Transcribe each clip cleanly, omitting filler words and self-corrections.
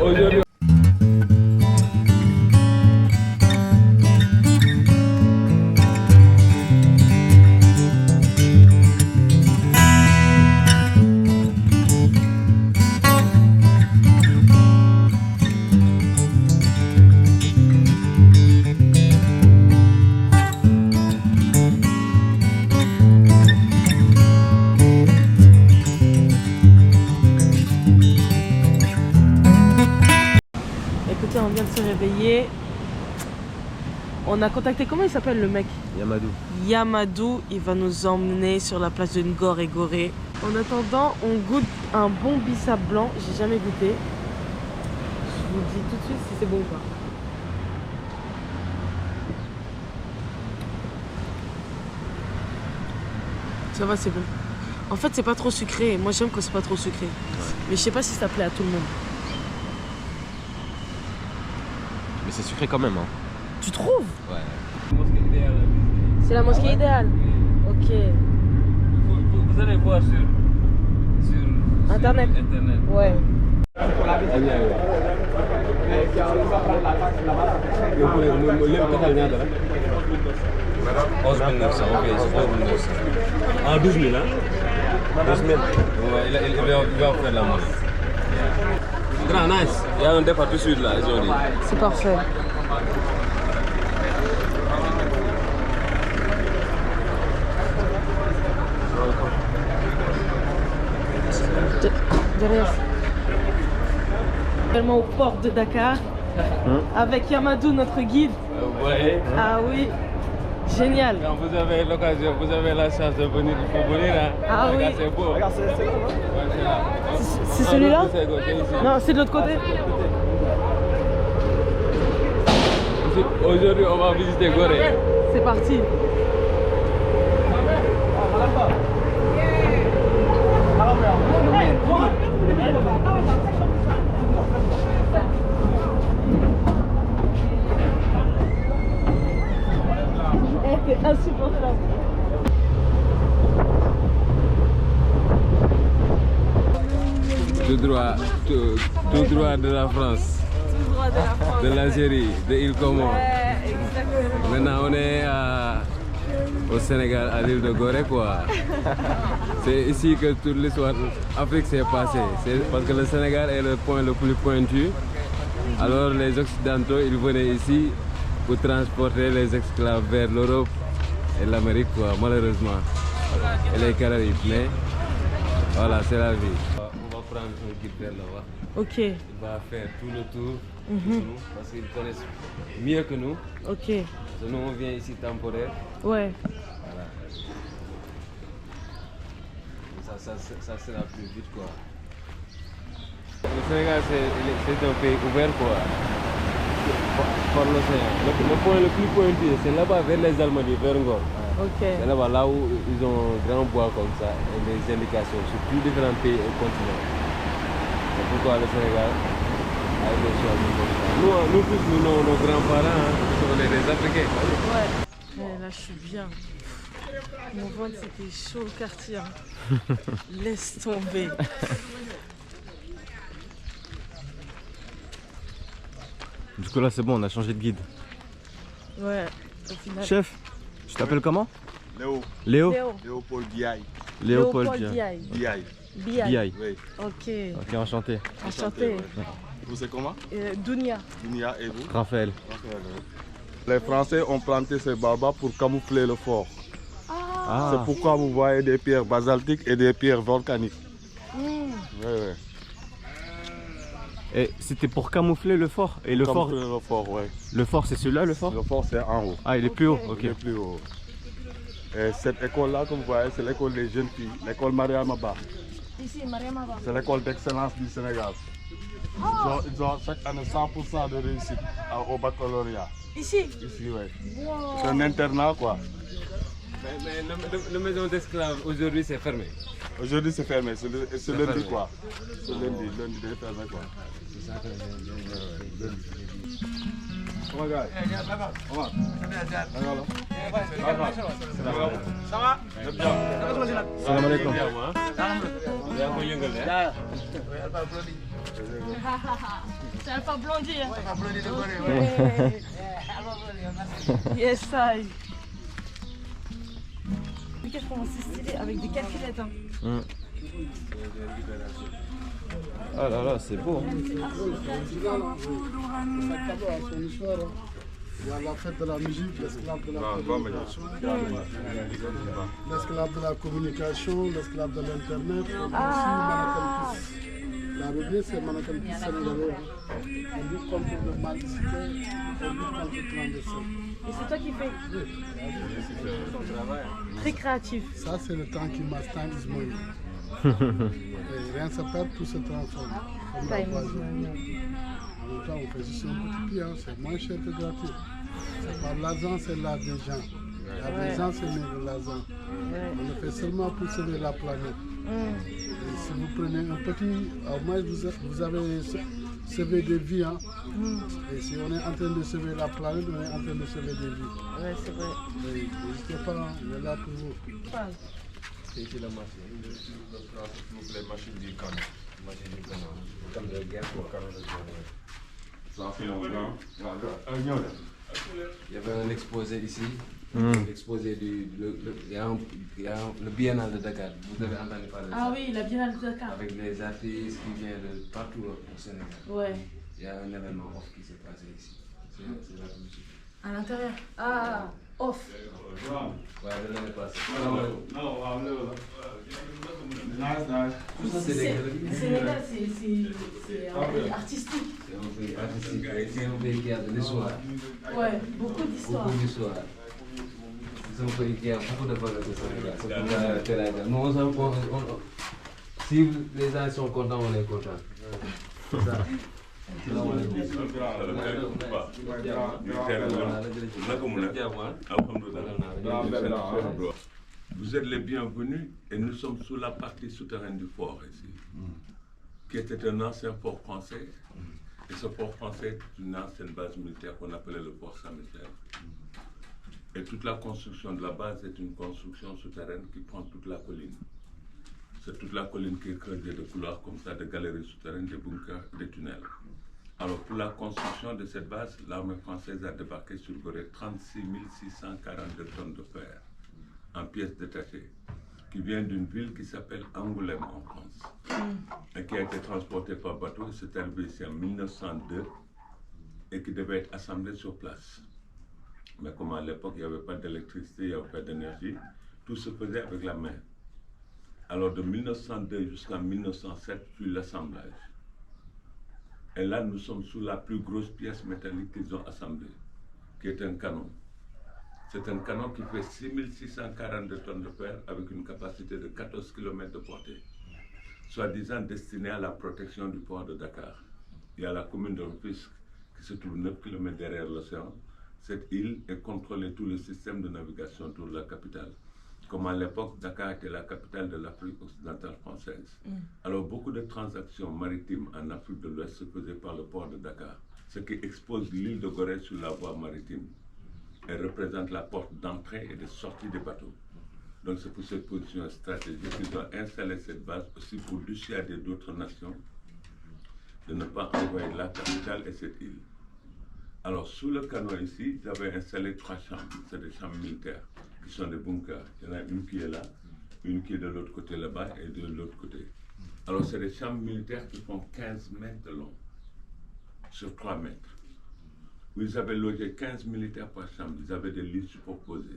Aujourd'hui. Écoutez, on vient de se réveiller. On a contacté, comment il s'appelle le mec? Yamadou. Yamadou, il va nous emmener sur la plage de Ngor et Gorée. En attendant, on goûte un bon bissap blanc. J'ai jamais goûté. Je vous dis tout de suite si c'est bon ou pas. Ça va, c'est bon. En fait, c'est pas trop sucré. Moi, j'aime quand c'est pas trop sucré. Ouais. Mais je sais pas si ça plaît à tout le monde. Mais c'est sucré quand même, hein. Tu trouves? Ouais. C'est la mosquée idéale. Ok. Vous allez voir sur Internet. Ouais. 11 900, ok, c'est 11 900. Ah, 12 000, hein? 12 000. Ouais, il va faire la monnaie. Grand, nice. Il y a un départ tout de suite là, ils ont dit. C'est parfait. Derrière. Tellement au port de Dakar, avec Yamadou, notre guide. Ouais. Ah oui, génial. Quand vous avez l'occasion, vous avez la chance de venir, il faut venir. Hein. Ah oui. Regarde, c'est beau. Regarde, C'est celui-là? Non, c'est de l'autre côté. Aujourd'hui, on va visiter Gorée. C'est parti. C'est insupportable. Tout droit de la France. Tout droit de la France. De l'Algérie, de l'île Comore. Ouais, exactement. Maintenant, on est au Sénégal, à l'île de Gorée, quoi. C'est ici que toute l'histoire d'Afrique s'est passée. C'est parce que le Sénégal est le point le plus pointu. Alors, les Occidentaux, ils venaient ici pour transporter les esclaves vers l'Europe et l'Amérique, quoi, malheureusement. Et les Caraïbes. Mais voilà, c'est la vie. On va prendre un guide vers là-bas. Ok. Il va faire tout le tour de nous parce qu'ils connaissent mieux que nous. Ok. Nous, on vient ici temporaire. Ouais. Voilà. Ça sera plus vite, quoi. Le Sénégal, c'est un pays ouvert, quoi. Par l'océan. Le point le plus pointu, c'est là-bas vers les Almadies, vers Ngor. Ok. C'est là-bas, là où ils ont un grand bois comme ça et des indications sur tous différents pays et continents. C'est pourquoi le Sénégal a été choisi comme ça. Nous tous, nos grands-parents, on est des Africains. Ouais. Mais là, je suis bien. Mon ventre, c'était chaud au quartier. Hein. Laisse tomber. Du coup là c'est bon, on a changé de guide. Ouais, au final. Chef, tu t'appelles comment? Léo. Léo. Léopold Biaï. Léopold Biaï. Biaï. Biaï. Oui. Ok. Ok, enchanté. Enchanté. Vous c'est comment? Dounia. Dunia et vous? Raphaël. Les Français ont planté ces baobabs pour camoufler le fort. Ah. C'est pourquoi vous voyez des pierres basaltiques et des pierres volcaniques. Oui, oui. Et c'était pour camoufler le fort. Et le fort, Camoufler le fort, oui. le fort c'est celui-là le fort? Le fort c'est en haut. Ah il est plus haut, ok. Il est plus haut. Et cette école-là, comme vous voyez, c'est l'école des jeunes filles, l'école Mariama Ba. Ici, Mariama. C'est l'école d'excellence du Sénégal. Ils ont chaque année 100% de réussite au baccalauréat. Ici? Ici, oui. Wow. C'est un internat, quoi. Mais la maison d'esclaves, aujourd'hui, c'est fermé. Aujourd'hui, c'est fermé. C'est lundi, fermé. quoi. C'est lundi, c'est fermé, quoi. Comment gars? Comment? Ça va? Salam alaikum. C'est Alpha Blondie. Hein. Alpha Blondie de Gorée. Yes, I. Regarde comment c'est stylé avec des calculettes. Hein. Ah là là, c'est beau. Hein. Il y a la fête de la musique, l'esclave de la communication, l'esclave de la communication, l'esclave de l'internet, aussi La revue, c'est Manakan Peace sénégalais. On lutte contre le maldicité, on lutte contre le clandestin. Et c'est toi qui fais? Très créatif. Ça, c'est le temps qui masse, time is money. Et rien ne se perd, tout se transforme. Comme la voisin. En même temps, on fait juste un petit pied, hein. C'est moins cher que gratuit. C'est pas l'argent, c'est l'art des gens. L'art des gens, c'est mieux que l'argent. On le fait seulement pour sauver la planète. Et si vous prenez un petit, au moins vous avez sauvé des vies. Hein. Et si on est en train de sauver la planète, on est en train de sauver des vies. Ouais, c'est vrai. N'hésitez pas, on est là pour vous. C'est ici la machine. S'il vous plaît, machine du canon. Machine du canon. Canon de guerre pour canon de guerre. Ça fait longtemps. Il y avait un exposé ici. L'exposé il y a le biennale de Dakar. Vous avez entendu parler de ça? Ah oui, la biennale de Dakar. Avec les artistes qui viennent de partout au Sénégal. Ouais. Il y a un événement off qui s'est passé ici. C'est la musique. À l'intérieur. Ah, off. Ouais, de l'année passée. Tout ça, c'est le Sénégal, c'est un pays artistique. C'est un pays artistique. C'est un pays qui a de l'histoire. Ouais, beaucoup d'histoire. Beaucoup d'histoire. C'est un pays qui a beaucoup de valeur au Sénégal. C'est pour la nous, si les gens sont contents, on est contents. C'est ça. Vous êtes les bienvenus et nous sommes sous la partie souterraine du fort ici, qui était un ancien fort français. Et ce fort français est une ancienne base militaire qu'on appelait le fort Saint-Michel. Et toute la construction de la base est une construction souterraine qui prend toute la colline. C'est toute la colline qui est creusée de couloirs comme ça, de galeries souterraines, des bunkers, des tunnels. Alors pour la construction de cette base, l'armée française a débarqué sur Gorée 36 642 tonnes de fer en pièces détachées, qui vient d'une ville qui s'appelle Angoulême en France, et qui a été transportée par bateau. C'est arrivé ici en 1902 et qui devait être assemblée sur place. Mais comme à l'époque, il n'y avait pas d'électricité, il n'y avait pas d'énergie, tout se faisait avec la main. Alors de 1902 jusqu'en 1907, fut l'assemblage. Et là, nous sommes sous la plus grosse pièce métallique qu'ils ont assemblée, qui est un canon. C'est un canon qui fait 6642 tonnes de fer avec une capacité de 14 km de portée, soi-disant destiné à la protection du port de Dakar. Il y a la commune de Rufisque qui se trouve 9 km derrière l'océan. Cette île est contrôlée tout le système de navigation autour de la capitale. Comme à l'époque, Dakar était la capitale de l'Afrique occidentale française. Alors beaucoup de transactions maritimes en Afrique de l'Ouest se faisaient par le port de Dakar, ce qui expose l'île de Gorée sur la voie maritime. Elle représente la porte d'entrée et de sortie des bateaux. Donc c'est pour cette position stratégique qu'ils ont installé cette base aussi pour dissuader d'autres nations de ne pas envoyer la capitale et cette île. Alors sous le canon ici, j'avais installé 3 chambres, c'est des chambres militaires, qui sont des bunkers. Il y en a une qui est là, une qui est de l'autre côté là-bas et de l'autre côté. Alors c'est des chambres militaires qui font 15 mètres de long, sur 3 mètres. Ils avaient logé 15 militaires par chambre, ils avaient des lits superposés.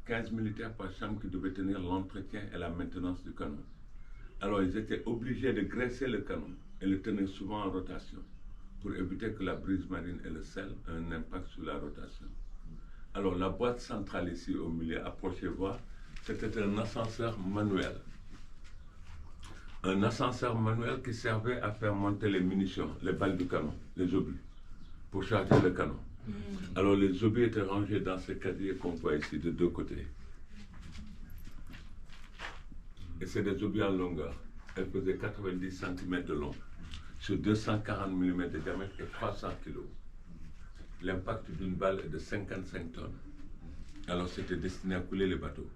15 militaires par chambre qui devaient tenir l'entretien et la maintenance du canon. Alors ils étaient obligés de graisser le canon et le tenir souvent en rotation pour éviter que la brise marine et le sel aient un impact sur la rotation. Alors la boîte centrale ici au milieu, approchez-voir, c'était un ascenseur manuel. Un ascenseur manuel qui servait à faire monter les munitions, les balles du canon, les obus, pour charger le canon. Alors les obus étaient rangés dans ces casiers qu'on voit ici de deux côtés. Et c'est des obus en longueur. Elles faisaient 90 cm de long, sur 240 mm de diamètre et 300 kg. L'impact d'une balle est de 55 tonnes. Alors c'était destiné à couler les bateaux.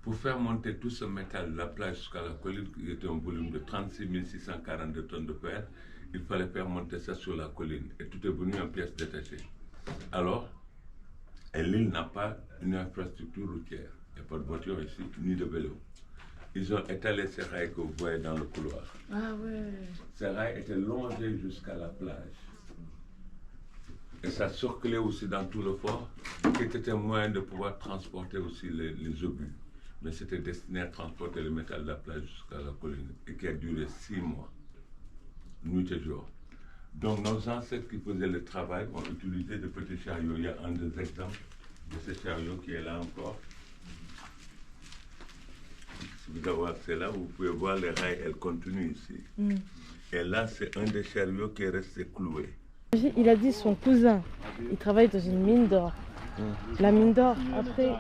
Pour faire monter tout ce métal de la plage jusqu'à la colline, qui était un volume de 36 642 tonnes de fer, il fallait faire monter ça sur la colline. Et tout est venu en pièces détachées. Alors, l'île n'a pas une infrastructure routière. Il n'y a pas de voiture ici, ni de vélo. Ils ont étalé ces rails que vous voyez dans le couloir. Ah ouais. Ces rails étaient longés jusqu'à la plage. Et ça circulait aussi dans tout le fort, qui était un moyen de pouvoir transporter aussi les obus. Mais c'était destiné à transporter le métal de la plage jusqu'à la colline, et qui a duré 6 mois, nuit et jour. Donc nos ancêtres qui faisaient le travail ont utilisé de petits chariots. Il y a un des exemples de ce chariot qui est là encore. Si vous avez accès là, vous pouvez voir les rails, elles continuent ici. Et là, c'est un des chariots qui est resté cloué. Il a dit son cousin, il travaille dans une mine d'or. La mine d'or, après,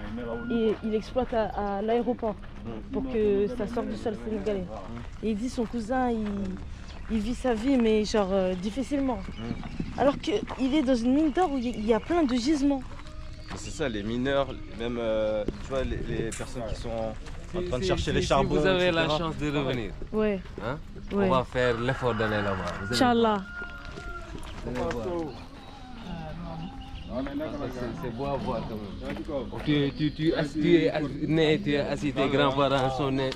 il exploite à l'aéroport pour que ça sorte du sol sénégalais. Et il dit son cousin, il vit sa vie, mais genre difficilement. Alors qu'il est dans une mine d'or où il y a plein de gisements. C'est ça, les mineurs, même tu vois, les personnes qui sont en train de chercher les charbons. Si vous avez la etc. chance de revenir, Ouais. hein, Ouais. on va faire l'effort d'aller là-bas. Inch'Allah. C'est beau à voir quand même. Tu es assis, tes grands-parents sont nés,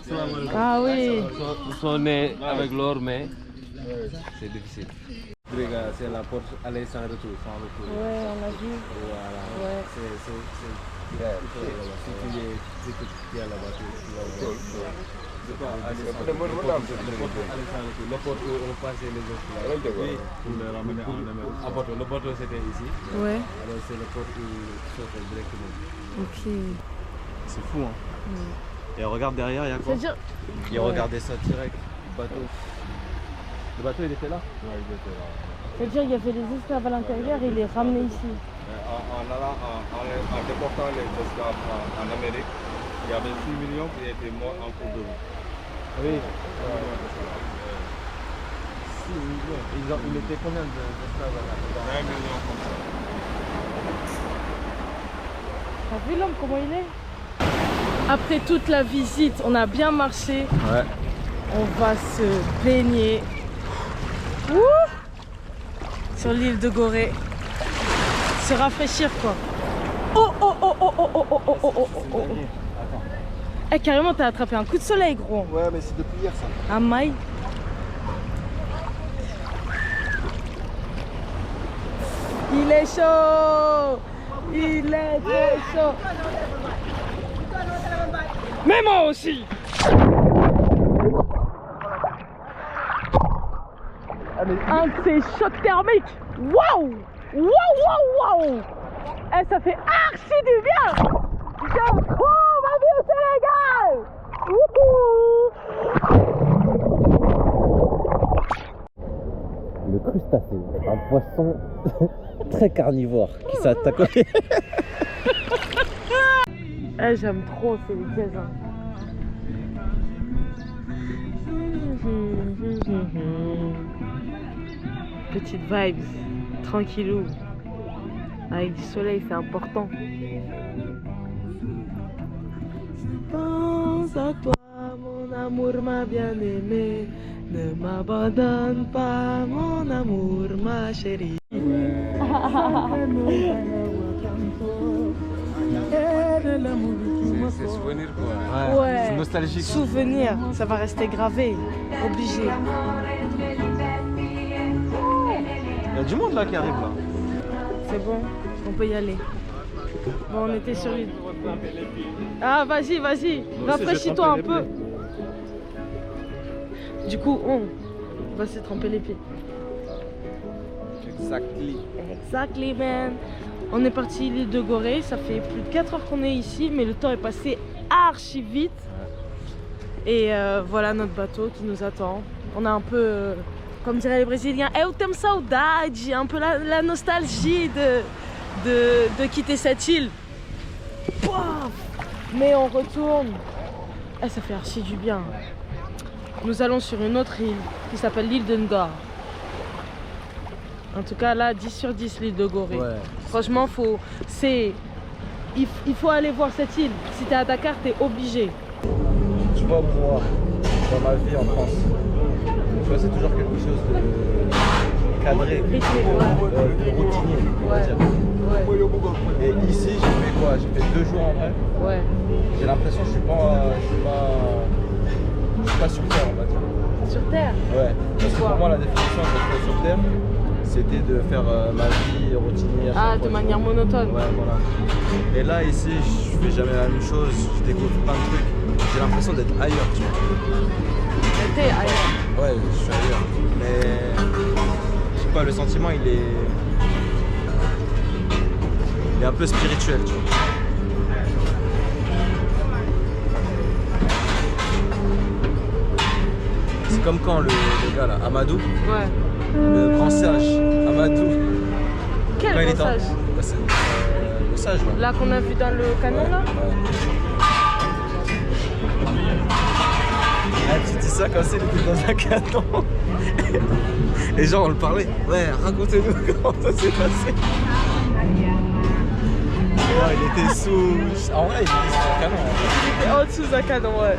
Ah oui. sont nés avec l'or, mais c'est difficile. C'est la porte aller sans retour, sans retour. Ouais, on a vu. Voilà. Ouais. Si tu es là-bas, tu vas voir. Les portes où on passait les autres là. Oui, pour les ramener en Abato. Le bateau c'était ici. Ouais. Alors c'est le port où sortait directement. Ok. C'est fou, hein. Et regarde derrière, il y a quoi? C'est-à-dire. Il regardait ça direct, le bateau. Le bateau, il était là? Ouais, il était là. C'est-à-dire il y avait les esclaves à l'intérieur et il les ramenait ici. En déportant les esclaves en Amérique, il y avait 6 millions qui étaient morts en cours de route. Oui. 6 millions. Il était combien d'esclaves là? 20 millions comme ça. T'as vu l'homme comment il est? Après toute la visite, on a bien marché. Ouais. On va se baigner. Ouh, sur l'île de Gorée. Se rafraîchir quoi. Oh oh oh oh oh oh oh oh oh oh oh. Eh carrément t'as attrapé un coup de soleil gros. Ouais, mais c'est depuis hier ça. Un maille. Il est chaud. Il est très chaud. Mais moi aussi. Un de ces chocs thermiques. Waouh. Waouh waouh waouh. Eh ça fait archi du bien. J'aime trop ma vie au Sénégal. Wouhou. Le crustacé, un poisson très carnivore qui s'attaque. Eh j'aime trop, c'est les jazz. Petite vibes, tranquillou. Avec du soleil, c'est important. Pense à toi, mon amour, ma bien-aimée. Ne m'abandonne pas, mon amour, ma chérie. C'est souvenir quoi. Ouais. C'est nostalgique. Souvenir, ça va rester gravé, obligé. Il y a du monde là qui arrive là. C'est bon, on peut y aller. Bon, on était sur l'île. Ah, vas-y, vas-y, rafraîchis-toi un peu. Du coup, on va se tremper les pieds. Exactly, man. On est parti l'île de Gorée, ça fait plus de 4 heures qu'on est ici, mais le temps est passé archi vite. Et voilà notre bateau qui nous attend. On a un peu, comme diraient les Brésiliens, eu tenho saudade, un peu la nostalgie de quitter cette île. Pouah, mais on retourne. Eh, ça fait archi du bien. Nous allons sur une autre île qui s'appelle l'île de Ngor. En tout cas là, 10 sur 10 l'île de Gorée. Ouais. Franchement, il faut aller voir cette île. Si t'es à Dakar, t'es obligé. Tu vois, moi, dans ma vie en France, tu vois, c'est toujours quelque chose de cadré, Rythmé, ouais. routinier, on va Ouais. dire. Ouais. Et ici, j'ai fait quoi? J'ai fait 2 jours en vrai. Ouais. J'ai l'impression que je suis pas sur terre, on va dire. Sur Terre. Ouais. Parce que Pourquoi? pour moi, la définition d'être sur terre, c'était de faire ma vie routinière. Ah, de manière monotone. Ouais, voilà. Et là, ici, je fais jamais la même chose, je découvre plein de trucs. J'ai l'impression d'être ailleurs, tu vois. T'es ailleurs. Ouais, je suis ailleurs. Mais je sais pas, le sentiment, il est un peu spirituel, tu vois. C'est comme quand le gars là, Amadou, Ouais. le grand sage, Amadou. Quel quand il grand est en- sage. Bah, c'est le sage là. Là qu'on a vu dans le canon là. Ah, tu dis ça comme s'il était dans un canon. Les gens on le parlait. Ouais, racontez-nous comment ça s'est passé. Non, il était sous. En vrai, il était sous un canon. En En dessous d'un canon, ouais.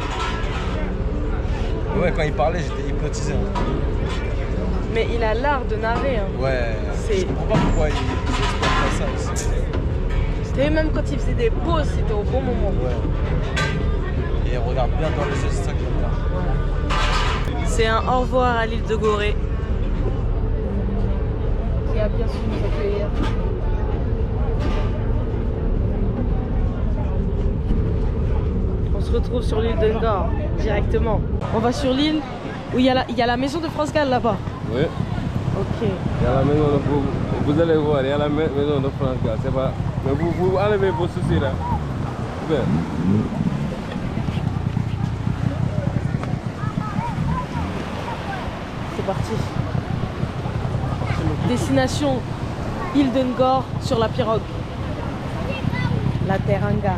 vrai. Ouais, quand il parlait, j'étais hypnotisé. Mais il a l'art de narrer. Hein. Ouais. C'est- Je comprends pas pourquoi il exploite pas ça aussi. Et même quand il faisait des pauses, c'était au bon moment. Ouais. Et on regarde bien dans les yeux, c'est ça que j'aime bien. C'est un au revoir à l'île de Gorée. Qui a bien su nous accueillir. On se retrouve sur l'île de Ngor directement. On va sur l'île où il y a la maison de France Gall là-bas. Oui. Ok. Il y a la maison de vous allez voir, il y a la maison de France Gall. C'est pas. Mais vous enlevez vos soucis là. Bien. C'est parti. Destination île de Ngor sur la pirogue. La Teranga.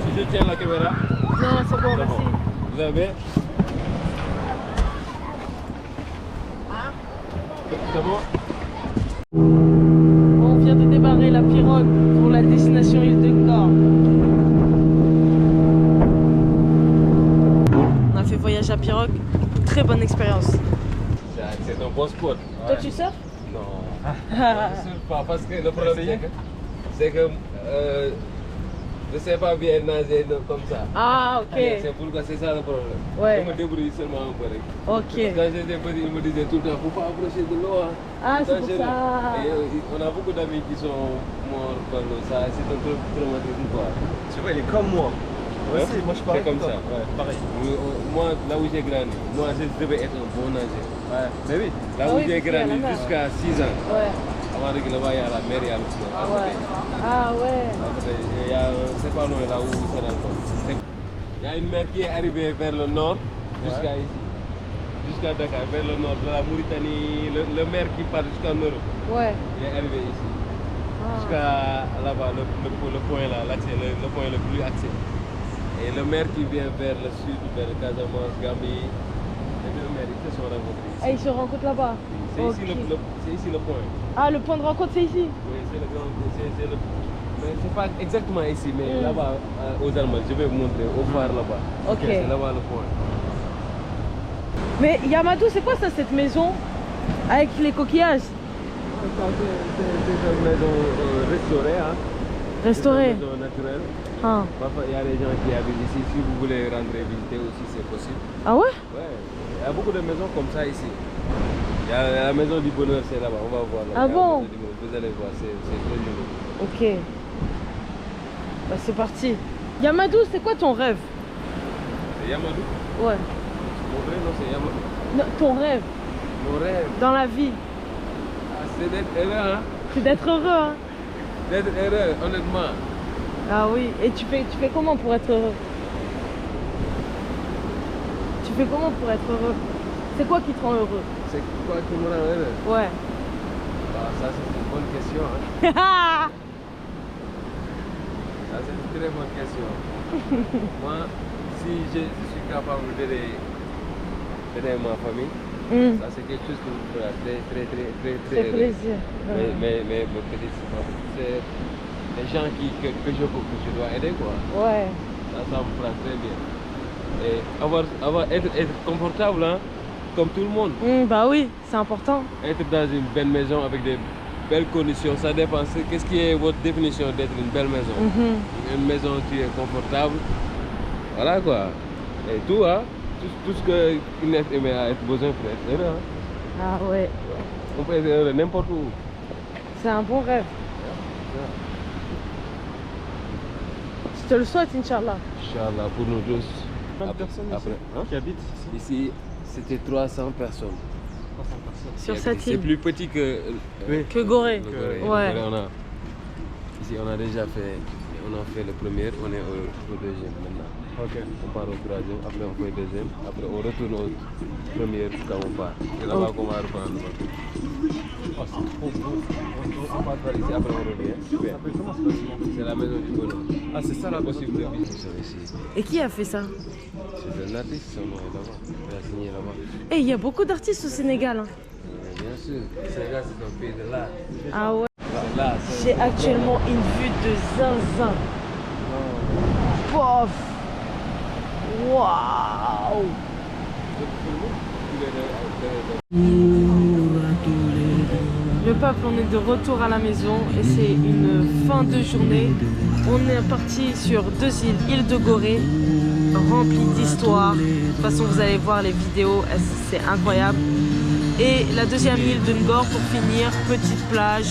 Si je tiens la caméra, Non, c'est bon, merci. vous avez. C'est bon? On vient de débarrer la pirogue pour la destination île de Ngor. On a fait voyage à pirogue. Très bonne expérience. C'est un bon spot. Toi, tu surfes? Non. Je ne surfe pas parce que le problème c'est que je ne sais pas bien nager comme ça. Ah, ok. C'est pourquoi c'est ça le problème. Ouais. Je me débrouille seulement un peu. Ok. Quand j'étais petit, il me disait tout le temps, il ne faut pas approcher de l'eau. Hein. Ah, c'est pour Dangereux. ça. Et on a beaucoup d'amis qui sont morts par l'eau. Ça, c'est un traumatisme quoi. Tu vois, il est comme moi. Ouais, Aussi, moi je parle c'est comme ça. Ouais, pareil. Moi, là où j'ai grandi, moi je devais être un bon nageur. Ouais. Mais oui. Là Ah où oui, j'ai parce qu'il y a grandi la mer. jusqu'à 6 ans. Ouais. Avant de là-bas, il y a la mer, il y a le fleuve. À Ouais. côté. Ah, ouais. À côté, il y a, c'est pas loin là où c'est rencontre. Il y a une mer qui est arrivée vers le nord, jusqu'à ici. Jusqu'à Dakar, vers le nord de la Mauritanie, le mer qui part jusqu'en Europe. Ouais. Il est arrivé ici. Ah. Jusqu'à là-bas, le point là, l'accès, le point le plus accès. Et le mer qui vient vers le sud, vers le Casamance, Gambie, les deux mers, ils se sont rencontrés ici. Et ils se rencontrent là-bas. C'est Ok. ici le point. Ah, le point de rencontre, c'est ici? Oui, c'est le grand. Mais c'est pas exactement ici, mais Mm. là-bas, aux Allemands, je vais vous montrer, au phare là-bas. Ok. C'est là-bas le point. Mais Yamadou, c'est quoi ça, cette maison? Avec les coquillages? C'est une maison restaurée, hein. Restaurée? C'est une maison naturelle. Ah. Parfois, il y a des gens qui habitent ici. Si vous voulez rentrer visiter aussi, c'est possible. Ah ouais? Ouais, il y a beaucoup de maisons comme ça ici. Il y a la maison du bonheur, c'est là-bas, on va voir. Là. Ah Il y a la bon? maison du bonheur, vous allez voir, c'est très joli. Ok. Bah, c'est parti. Yamadou, c'est quoi ton rêve? C'est Yamadou. Ouais. Mon vrai nom, c'est Yamadou. Non, ton rêve Mon rêve, dans la vie? c'est d'être heureux, hein. C'est d'être heureux, hein? D'être heureux, honnêtement. Ah oui. Et tu fais comment pour être heureux? Tu fais comment pour être heureux? C'est quoi qui te rend heureux? C'est quoi qui me rend heureux? Ouais. Ah, ça, c'est une bonne question. Hein. Ça, c'est une très bonne question. Moi, si je suis capable d'aider ma famille, Mm. ça, c'est quelque chose qui me fera très C'est heureux. plaisir. Ouais. Mais peut-être c'est les gens que je dois aider, quoi. Ouais. Ça, ça me fera très bien. Et être confortable, hein, comme tout le monde. Bah oui, c'est important. Être dans une belle maison avec des belles conditions, ça dépend. Qu'est-ce qui est votre définition d'être une belle maison? Une maison qui est confortable, voilà quoi. Et tout, hein, tout ce qu'un être humain a besoin pour être heureux. Hein. Ah ouais, On peut être heureux n'importe où. c'est un bon rêve. Je te le souhaite, Inch'Allah. Inch'Allah, pour nous tous. Combien de personnes ici qui habitent ici? Ici, c'était 300 personnes. Sur cette C'est île. plus petit que Gorée. le Gorée. Ouais. Ici, on a déjà fait, on a fait le premier, on est au deuxième maintenant. Ok. On part au troisième, après on fait le deuxième, après on retourne au premier quand on part. Et là-bas qu'on va reprendre. Oh, c'est trop beau. On part par ici, après on revient. Ça s'appelle comment ce bâtiment? C'est la maison du bonheur. Ah, c'est ça la Possible de vivre ici. Et qui a fait ça? C'est un artiste, son nom est là-bas. Il a signé là-bas. Et il y a beaucoup d'artistes au Sénégal. Hein. Bien sûr, le Sénégal c'est un pays de l'art. Ah ouais. C'est l'art, c'est- J'ai actuellement une vue de zinzin. Pof. Waouh. Le peuple, on est de retour à la maison et c'est une fin de journée. On est parti sur 2 îles, île de Gorée, remplie d'histoires. De toute façon, vous allez voir les vidéos, c'est incroyable. Et la deuxième île de Ngor pour finir, petite plage.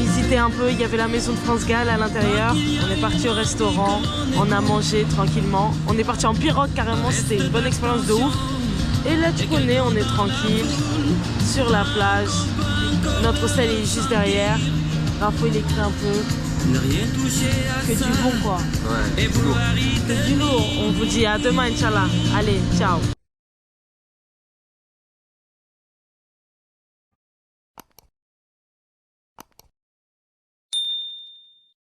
Visiter un peu, il y avait la maison de France Gall à l'intérieur. On est parti au restaurant, on a mangé tranquillement. On est parti en pirogue carrément, c'était une bonne expérience de ouf. Et là tu connais, on est tranquille sur la plage. Notre hôtel est juste derrière. Rafo il écrit un peu. Que du bon quoi. Ouais, Que du lourd. On vous dit à demain Inch'Allah. Allez, ciao.